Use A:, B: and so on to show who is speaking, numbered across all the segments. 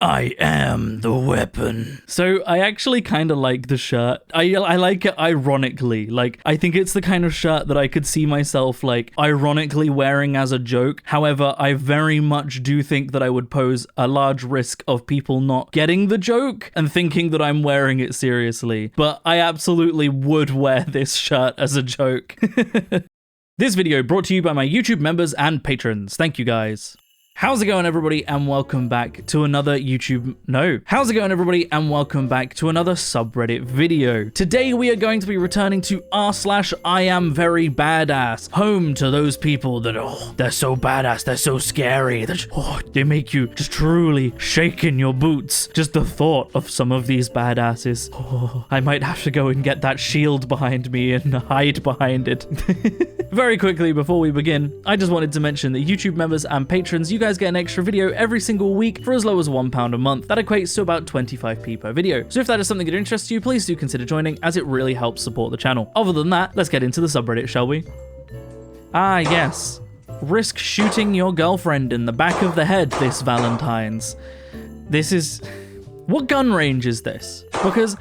A: I am the weapon. So I actually kind of like the shirt. I like it ironically. Like, I think it's the kind of shirt that I could see myself, like, ironically wearing as a joke. However, I very much do think that I would pose a large risk of people not getting the joke and thinking that I'm wearing it seriously. But I absolutely would wear this shirt as a joke. This video brought to you by my YouTube members and patrons. Thank you guys. How's it going, everybody, and welcome back to another How's it going, everybody, and welcome back to another subreddit video. Today we are going to be returning to r/iamverybadass, home to those people that, they're so badass, they're so scary, they make you just truly shake in your boots. Just the thought of some of these badasses. I might have to go and get that shield behind me and hide behind it. Very quickly before we begin, I just wanted to mention that YouTube members and patrons, you guys get an extra video every single week for as low as £1 a month. That equates to about 25p per video. So if that is something that interests you, please do consider joining, as it really helps support the channel. Other than that, let's get into the subreddit, shall we? Ah, yes. Risk shooting your girlfriend in the back of the head this Valentine's. This is... What gun range is this? Because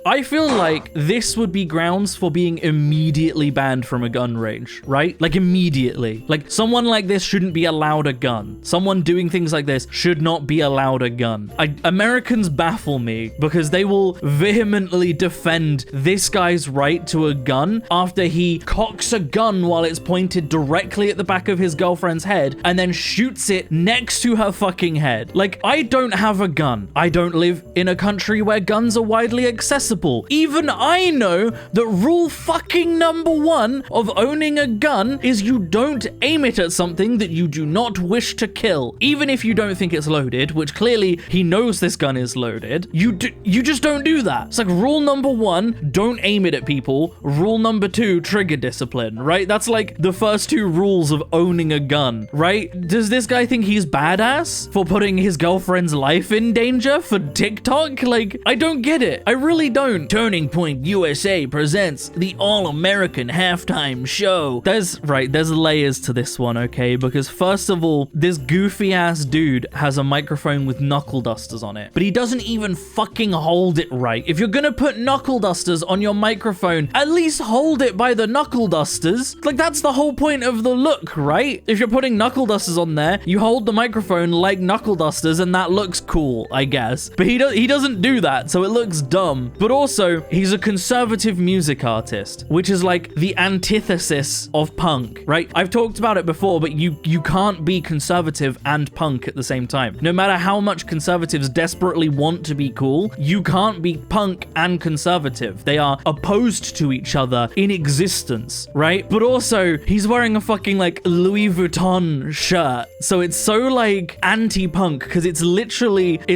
A: I feel like this would be grounds for being immediately banned from a gun range, right? Like, immediately. Like, someone like this shouldn't be allowed a gun. Someone doing things like this should not be allowed a gun. Americans baffle me because they will vehemently defend this guy's right to a gun after he cocks a gun while it's pointed directly at the back of his girlfriend's head and then shoots it next to her fucking head. Like, I don't have a gun. I don't live in a country where guns are widely accessible. Even I know that rule fucking number 1 of owning a gun is you don't aim it at something that you do not wish to kill. Even if you don't think it's loaded, which clearly he knows this gun is loaded, you just don't do that. It's like rule number 1, don't aim it at people. Rule number 2, trigger discipline, right? That's like the first 2 rules of owning a gun, right? Does this guy think he's badass for putting his girlfriend's life in danger for TikTok? Like, I don't get it. I really don't. Turning Point USA presents the All-American Halftime Show. There's layers to this one, okay? Because first of all, this goofy-ass dude has a microphone with knuckle dusters on it, but he doesn't even fucking hold it right. If you're gonna put knuckle dusters on your microphone, at least hold it by the knuckle dusters. Like, that's the whole point of the look, right? If you're putting knuckle dusters on there, you hold the microphone like knuckle dusters, and that looks cool, I guess. But he doesn't do that, so it looks dumb. But also, he's a conservative music artist, which is like the antithesis of punk, right? I've talked about it before, but you can't be conservative and punk at the same time. No matter how much conservatives desperately want to be cool, you can't be punk and conservative. They are opposed to each other in existence, right? But also, he's wearing a fucking like Louis Vuitton shirt. So it's so like anti-punk because it's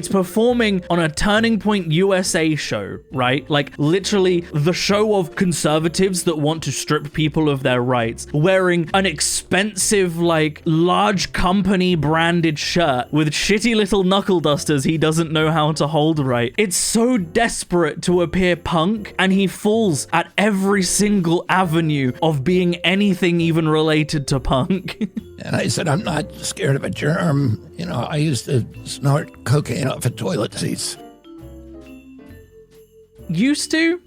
A: performing on a Turning Point USA show, right? Like, literally the show of conservatives that want to strip people of their rights, wearing an expensive, like, large company branded shirt with shitty little knuckle dusters he doesn't know how to hold right. It's so desperate to appear punk, and he falls at every single avenue of being anything even related to punk.
B: And I said, I'm not scared of a germ. You know, I used to snort cocaine off of toilet seats.
A: Used to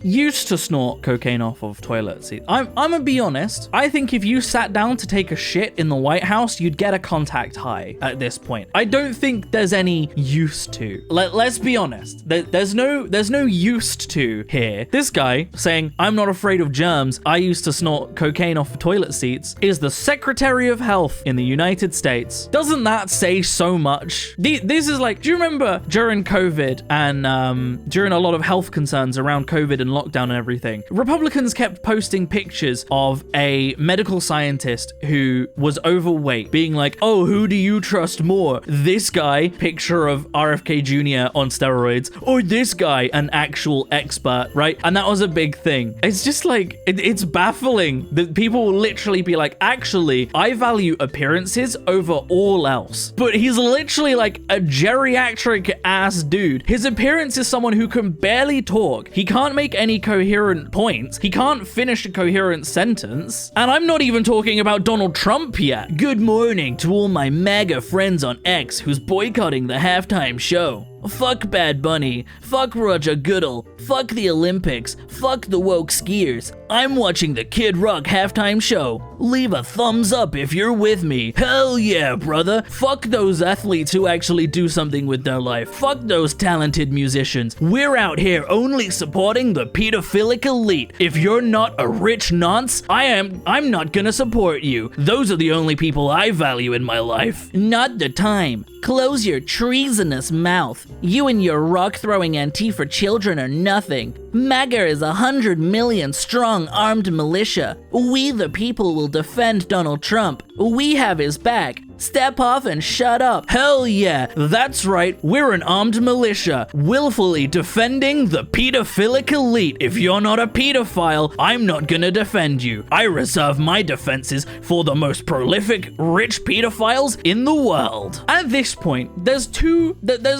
A: snort cocaine off of toilet seats. I'm gonna be honest. I think if you sat down to take a shit in the White House, you'd get a contact high at this point. I don't think there's any used to. Let's be honest. There's no used to here. This guy saying, I'm not afraid of germs, I used to snort cocaine off of toilet seats, is the Secretary of Health in the United States. Doesn't that say so much? This is like, do you remember during COVID and during a lot of health concerns around COVID and lockdown and everything, Republicans kept posting pictures of a medical scientist who was overweight, being like, oh, who do you trust more? This guy, picture of RFK Jr. on steroids, or this guy, an actual expert, right? And that was a big thing. It's just like, it's baffling that people will literally be like, actually, I value appearances over all else. But he's literally like a geriatric ass dude. His appearance is someone who can barely talk. He can't make any coherent points. He can't finish a coherent sentence. And I'm not even talking about Donald Trump yet. Good morning to all my MAGA friends on X who's boycotting the halftime show. Fuck Bad Bunny. Fuck Roger Goodell. Fuck the Olympics. Fuck the woke skiers. I'm watching the Kid Rock halftime show. Leave a thumbs up if you're with me. Hell yeah, brother. Fuck those athletes who actually do something with their life. Fuck those talented musicians. We're out here only supporting the pedophilic elite. If you're not a rich nonce, I'm not gonna support you. Those are the only people I value in my life. Not the time. Close your treasonous mouth. You and your rock-throwing Antifa children are nothing. MAGA is 100 million strong armed militia. We the people will defend Donald Trump. We have his back. Step off and shut up. Hell yeah, that's right, we're an armed militia, willfully defending the pedophilic elite. If you're not a pedophile, I'm not gonna defend you. I reserve my defenses for the most prolific, rich pedophiles in the world. At this point, there's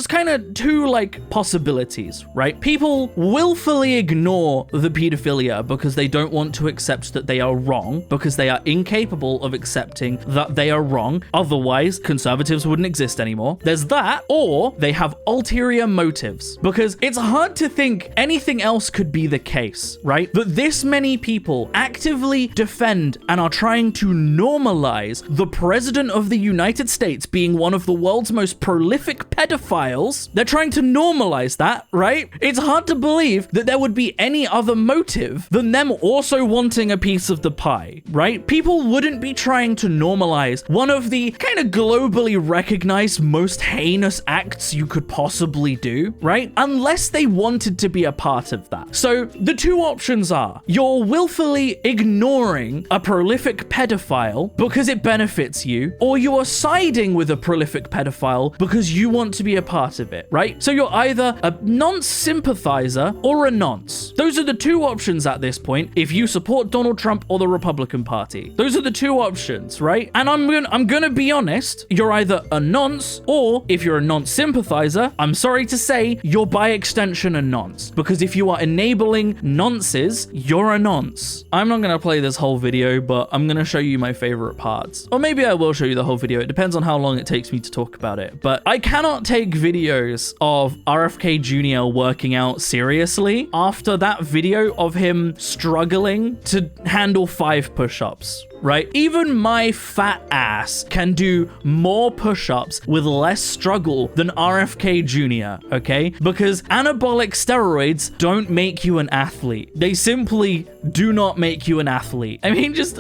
A: kind of two like possibilities, right? People willfully ignore the pedophilia because they don't want to accept that they are wrong, because they are incapable of accepting that they are wrong. Otherwise, conservatives wouldn't exist anymore. There's that, or they have ulterior motives, because it's hard to think anything else could be the case, right? That this many people actively defend and are trying to normalize the president of the United States being one of the world's most prolific pedophiles. They're trying to normalize that, right? It's hard to believe that there would be any other motive than them also wanting a piece of the pie, right? People wouldn't be trying to normalize one of the kind of globally recognized most heinous acts you could possibly do, right? Unless they wanted to be a part of that. So the two options are, you're willfully ignoring a prolific pedophile because it benefits you, or you are siding with a prolific pedophile because you want to be a part of it, right? So you're either a nonce sympathizer or a nonce. Those are the two options at this point if you support Donald Trump or the Republican Party. Those are the two options, right? And I'm gonna be honest, you're either a nonce, or if you're a nonce sympathizer, I'm sorry to say, you're by extension a nonce. Because if you are enabling nonces, you're a nonce. I'm not gonna play this whole video, but I'm gonna show you my favorite parts. Or maybe I will show you the whole video. It depends on how long it takes me to talk about it. But I cannot take videos of RFK Jr. working out seriously after that video of him struggling to handle 5 push-ups. Right? Even my fat ass can do more push-ups with less struggle than RFK Jr., okay? Because anabolic steroids don't make you an athlete. They simply do not make you an athlete. I mean, just,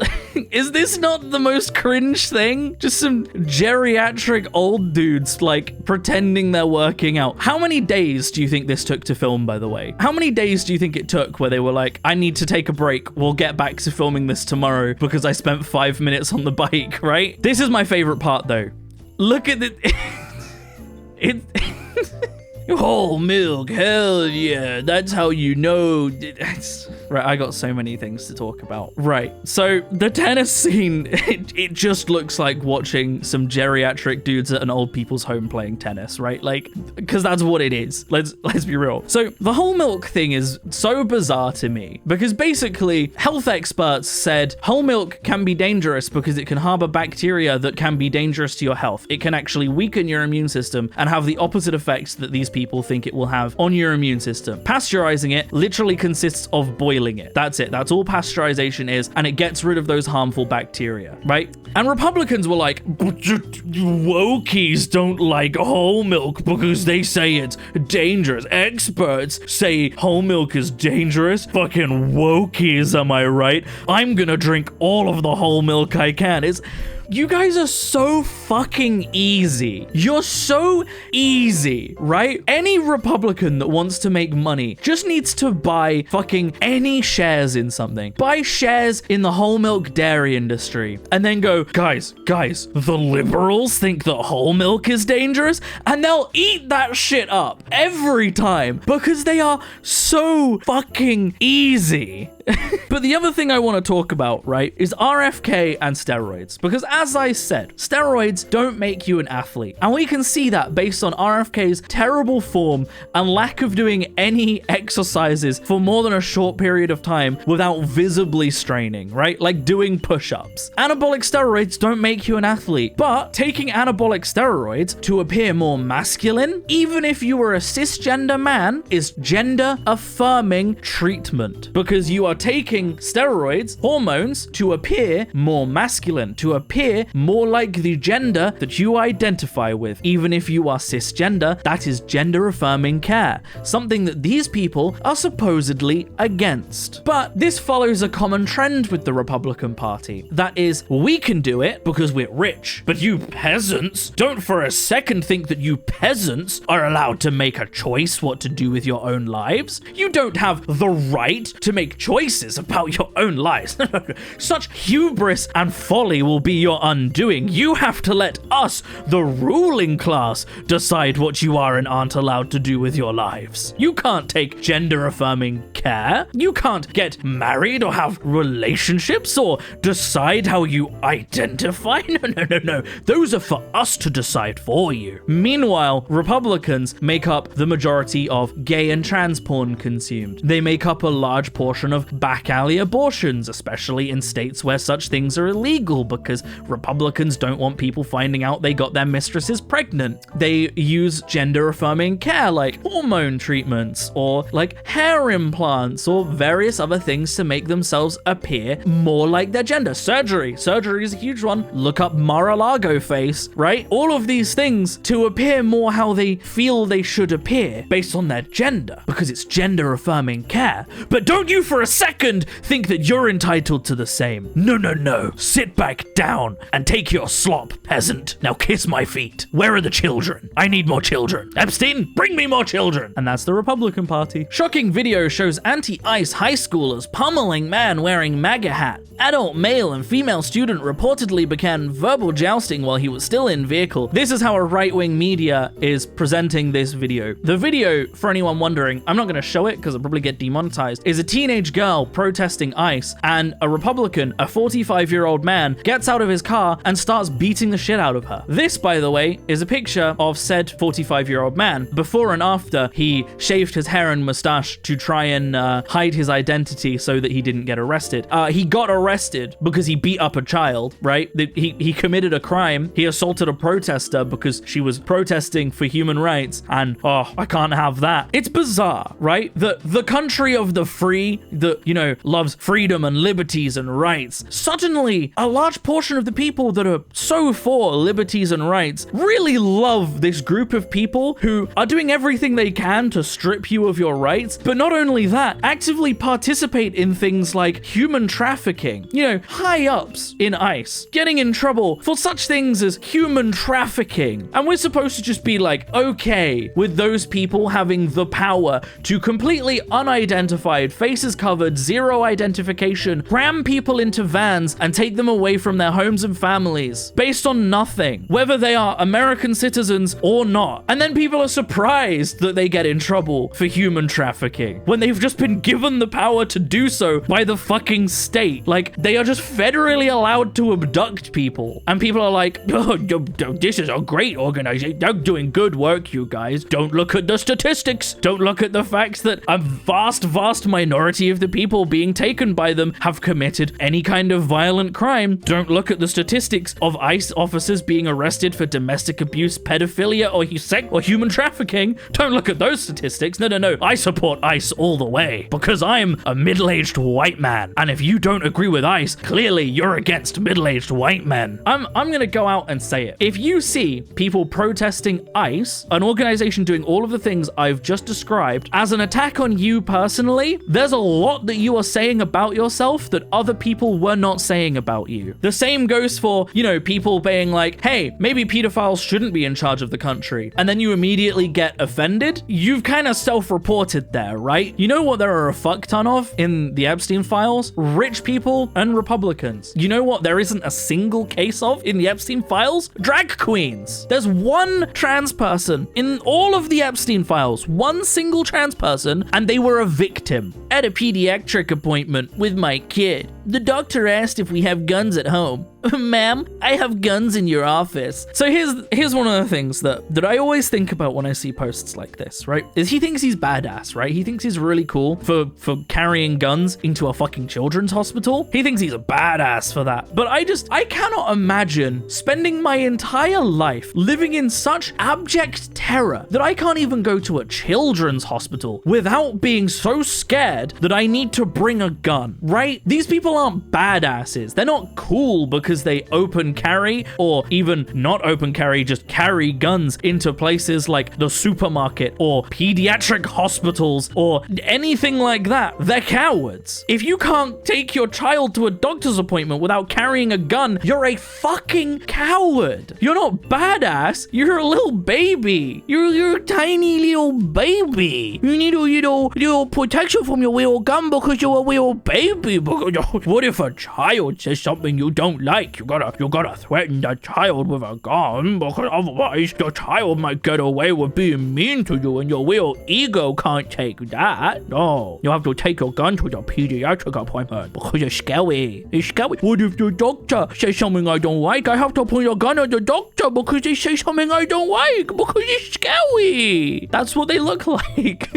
A: is this not the most cringe thing? Just some geriatric old dudes, like, pretending they're working out. How many days do you think this took to film, by the way? How many days do you think it took where they were like, I need to take a break, we'll get back to filming this tomorrow because I spent 5 minutes on the bike, right? This is my favorite part though. Look at the whole milk, hell yeah, that's how you know. Right, I got so many things to talk about. Right, so the tennis scene, it just looks like watching some geriatric dudes at an old people's home playing tennis, right? Like, because that's what it is. Let's be real. So the whole milk thing is so bizarre to me, because basically health experts said whole milk can be dangerous because it can harbor bacteria that can be dangerous to your health. It can actually weaken your immune system and have the opposite effects that these people think it will have on your immune system. Pasteurizing it literally consists of boiling it. That's it. That's all pasteurization is, and it gets rid of those harmful bacteria, right? And Republicans were like, wokies don't like whole milk because they say it's dangerous. Experts say whole milk is dangerous. Fucking wokies, am I right? I'm gonna drink all of the whole milk I can. You guys are so fucking easy. You're so easy, right? Any Republican that wants to make money just needs to buy fucking any shares in something. Buy shares in the whole milk dairy industry and then go, guys, the liberals think that whole milk is dangerous, and they'll eat that shit up every time because they are so fucking easy. But the other thing I want to talk about, right, is RFK and steroids. Because as I said, steroids don't make you an athlete. And we can see that based on RFK's terrible form and lack of doing any exercises for more than a short period of time without visibly straining, right? Like doing push-ups. Anabolic steroids don't make you an athlete, but taking anabolic steroids to appear more masculine, even if you were a cisgender man, is gender-affirming treatment because you are taking steroids, hormones, to appear more masculine, to appear more like the gender that you identify with. Even if you are cisgender, that is gender-affirming care, something that these people are supposedly against. But this follows a common trend with the Republican Party. That is, we can do it because we're rich, but you peasants, don't for a second think that you peasants are allowed to make a choice what to do with your own lives. You don't have the right to make choices about your own lives. Such hubris and folly will be your undoing. You have to let us, the ruling class, decide what you are and aren't allowed to do with your lives. You can't take gender-affirming care. You can't get married or have relationships or decide how you identify. No. Those are for us to decide for you. Meanwhile, Republicans make up the majority of gay and trans porn consumed. They make up a large portion of back alley abortions, especially in states where such things are illegal because Republicans don't want people finding out they got their mistresses pregnant. They use gender-affirming care like hormone treatments or like hair implants or various other things to make themselves appear more like their gender. Surgery is a huge one. Look up Mar-a-Lago face, right? All of these things to appear more how they feel they should appear based on their gender because it's gender-affirming care. But don't you for a second think that you're entitled to the same. No. Sit back down and take your slop, peasant. Now kiss my feet. Where are the children? I need more children. Epstein, bring me more children. And that's the Republican Party. Shocking video shows anti-ICE high schoolers pummeling man wearing MAGA hat. Adult male and female student reportedly began verbal jousting while he was still in vehicle. This is how a right-wing media is presenting this video. The video, for anyone wondering, I'm not going to show it because I'll probably get demonetized, is a teenage girl protesting ICE and a Republican, a 45-year-old man, gets out of his car and starts beating the shit out of her. This, by the way, is a picture of said 45-year-old man before and after he shaved his hair and mustache to try and hide his identity so that he didn't get arrested. He got arrested because he beat up a child, right? He committed a crime. He assaulted a protester because she was protesting for human rights, and I can't have that. It's bizarre, right? The country of the free that, loves freedom and liberties and rights. Suddenly, a large portion of the people that are so for liberties and rights really love this group of people who are doing everything they can to strip you of your rights, but not only that, actively participate in things like human trafficking. High ups in ICE getting in trouble for such things as human trafficking. And we're supposed to just be like, okay with those people having the power to completely unidentified, faces covered, zero identification, cram people into vans and take them away from their homes and families based on nothing, whether they are American citizens or not. And then people are surprised that they get in trouble for human trafficking when they've just been given the power to do so by the fucking state. Like, they are just federally allowed to abduct people. And people are like, this is a great organization. They're doing good work, you guys. Don't look at the statistics. Don't look at the facts that a vast minority of the people being taken by them have committed any kind of violent crime. Don't look at the statistics of ICE officers being arrested for domestic abuse, pedophilia, or human trafficking. Don't look at those statistics. No. I support ICE all the way because I'm a middle-aged white man. And if you don't agree with ICE, clearly you're against middle-aged white men. I'm gonna go out and say it. If you see people protesting ICE, an organization doing all of the things I've just described, as an attack on you personally, there's a lot that you are saying about yourself that other people were not saying about you. The same goes for, people being like, hey, maybe pedophiles shouldn't be in charge of the country. And then you immediately get offended. You've kind of self-reported there, right? You know what there are a fuck ton of in the Epstein files? Rich people and Republicans. You know what there isn't a single case of in the Epstein files? Drag queens. There's one trans person in all of the Epstein files, one single trans person, and they were a victim. At a pediatric appointment with my kid, the doctor asked if we have guns at home. Ma'am, I have guns in your office. So here's one of the things that I always think about when I see posts like this, right? Is he thinks he's badass, right? He thinks he's really cool for carrying guns into a fucking children's hospital. He thinks he's a badass for that. But I cannot imagine spending my entire life living in such abject terror that I can't even go to a children's hospital without being so scared that I need to bring a gun, right? These people aren't badasses. They're not cool because they open carry, or even not open carry, just carry guns into places like the supermarket or pediatric hospitals or anything like that. They're cowards. If you can't take your child to a doctor's appointment without carrying a gun, you're a fucking coward. You're not badass. You're a little baby. You're a tiny little baby. You need a little protection from your little gun because you're a little baby. What if a child says something you don't like? You gotta threaten the child with a gun because otherwise the child might get away with being mean to you and your little ego can't take that. No, you have to take your gun to the pediatric appointment because it's scary. It's scary. What if the doctor says something I don't like? I have to put your gun at the doctor because they say something I don't like because it's scary. That's what they look like.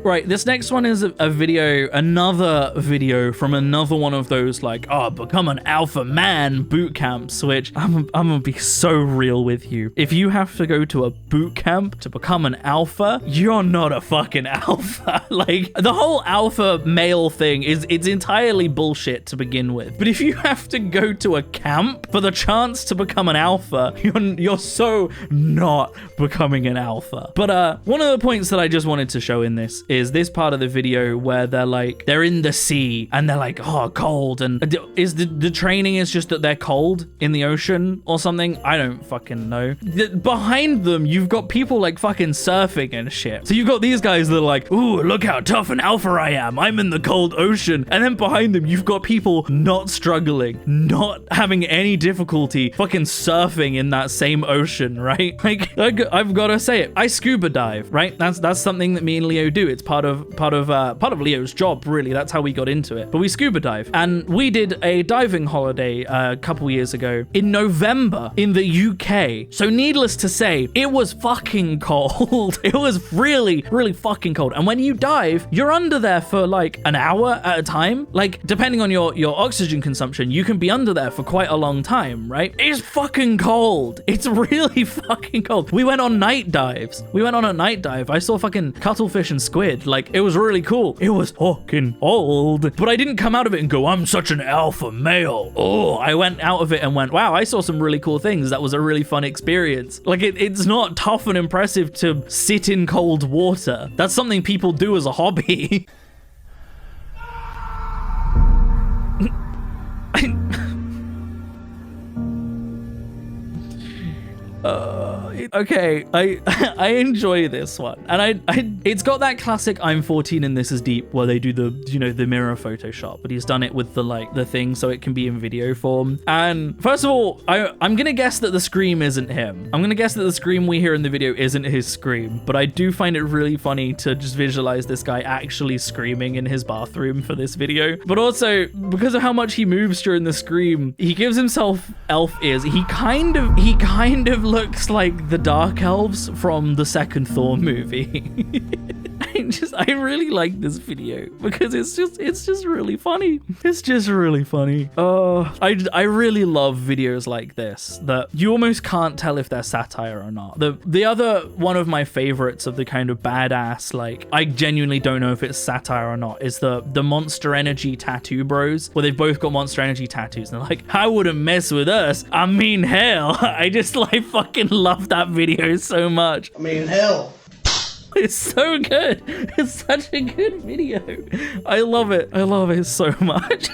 A: Right, this next one is another video from another one of those like, become an alpha man boot camps, which I'm gonna be so real with you. If you have to go to a boot camp to become an alpha, you're not a fucking alpha. Like, the whole alpha male thing it's entirely bullshit to begin with. But if you have to go to a camp for the chance to become an alpha, you're so not becoming an alpha. But one of the points that I just wanted to show in this is this part of the video where they're in the sea and they're like, cold, and is the training is just that they're cold in the ocean or something? I don't fucking know. Behind them you've got people like fucking surfing and shit. So you've got these guys that are like, ooh, look how tough and alpha I am, I'm in the cold ocean. And then behind them you've got people not struggling, not having any difficulty fucking surfing in that same ocean, right? Like I've got to say it, I scuba dive, right? That's something that me and Leo do. It's part of Leo's job, really. That's how we got into it. But we scuba dive, and we did a diving holiday a couple years ago in November in the UK. So needless to say, it was fucking cold. It was really, really fucking cold. And when you dive, you're under there for like an hour at a time. Like, depending on your oxygen consumption, you can be under there for quite a long time, right? It's fucking cold. It's really fucking cold. We went on night dives. We went on a night dive. I saw fucking cuttlefish and squid. Like, it was really cool. It was fucking old. But I didn't come out of it and go, I'm such an alpha male. Oh, I went out of it and went, wow, I saw some really cool things. That was a really fun experience. Like, it's not tough and impressive to sit in cold water. That's something people do as a hobby. Okay, I enjoy this one, and it's got that classic I'm 14 and this is deep where they do the the mirror Photoshop, but he's done it with the thing so it can be in video form. And first of all, I'm gonna guess that the scream isn't him. I'm gonna guess that the scream we hear in the video isn't his scream, but I do find it really funny to just visualize this guy actually screaming in his bathroom for this video. But also, because of how much he moves during the scream, he gives himself elf ears. He kind of looks like the Dark Elves from the second Thor movie. I really like this video because it's just really funny. It's just really funny. I really love videos like this that you almost can't tell if they're satire or not. The other one of my favorites of the kind of badass, like, I genuinely don't know if it's satire or not, is the Monster Energy tattoo bros, where they've both got Monster Energy tattoos and they're like, I wouldn't mess with us. I mean, hell. I just like fucking love that video so much.
C: I mean, hell.
A: It's so good. It's such a good video. I love it. I love it so much.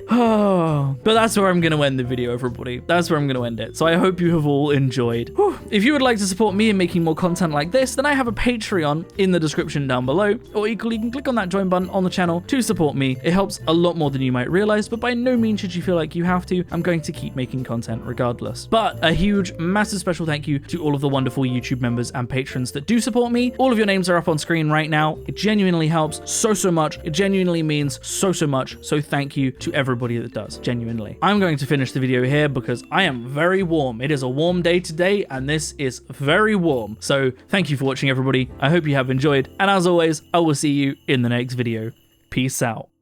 A: Oh, but that's where I'm going to end the video, everybody. That's where I'm going to end it. So I hope you have all enjoyed. Whew. If you would like to support me in making more content like this, then I have a Patreon in the description down below. Or equally, you can click on that join button on the channel to support me. It helps a lot more than you might realize, but by no means should you feel like you have to. I'm going to keep making content regardless. But a huge, massive special thank you to all of the wonderful YouTube members and patrons that do support me. All of your names are up on screen right now. It genuinely helps so much. It genuinely means so much. So thank you to everybody everybody that does, genuinely. I'm going to finish the video here because I am very warm. It is a warm day today, and this is very warm. So thank you for watching, everybody. I hope you have enjoyed, and as always, I will see you in the next video. Peace out.